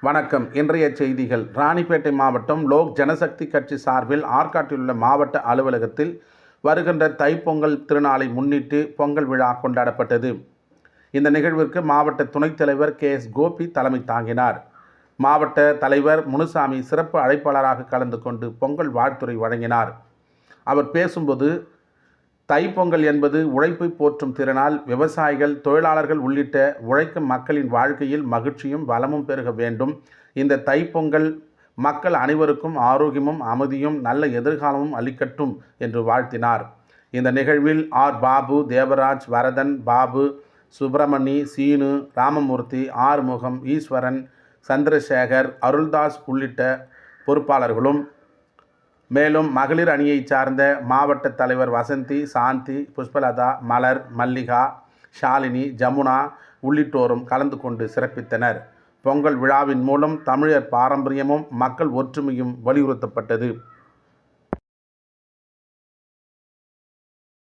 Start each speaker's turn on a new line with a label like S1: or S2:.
S1: வணக்கம். இன்றைய செய்திகள். ராணிப்பேட்டை மாவட்டம் லோக் ஜனசக்தி கட்சி சார்பில் ஆற்காட்டில் உள்ள மாவட்ட அலுவலகத்தில் வருகின்ற தைப்பொங்கல் திருநாளை முன்னிட்டு பொங்கல் விழா கொண்டாடப்பட்டது. இந்த நிகழ்விற்கு மாவட்ட துணைத் தலைவர் KS கோபி தலைமை தாங்கினார். மாவட்ட தலைவர் முனுசாமி சிறப்பு அழைப்பாளராக கலந்து கொண்டு பொங்கல் வாழ்த்துரை வழங்கினார். அவர் பேசும்போது, தைப்பொங்கல் என்பது உழைப்பை போற்றும் திருநாள். விவசாயிகள், தொழிலாளர்கள் உள்ளிட்ட உழைக்கும் மக்களின் வாழ்க்கையில் மகிழ்ச்சியும் வளமும் பெருக வேண்டும். இந்த தைப்பொங்கல் மக்கள் அனைவருக்கும் ஆரோக்கியமும் அமைதியும் நல்ல எதிர்காலமும் அளிக்கட்டும் என்று வாழ்த்தினார். இந்த நிகழ்வில் பாபு, தேவராஜ், வரதன், பாபு, சுப்பிரமணி, சீனு, ராமமூர்த்தி, ஆறுமுகம், ஈஸ்வரன், சந்திரசேகர், அருள்தாஸ் உள்ளிட்ட பொறுப்பாளர்களும், மேலும் மகளிர் அணியை சார்ந்த மாவட்ட தலைவர் வசந்தி, சாந்தி, புஷ்பலதா, மலர், மல்லிகா, ஷாலினி, ஜமுனா உள்ளிட்டோரும் கலந்து கொண்டு சிறப்பித்தனர். பொங்கல் விழாவின் மூலம் தமிழர் பாரம்பரியமும் மக்கள் ஒற்றுமையும் வலியுறுத்தப்பட்டது.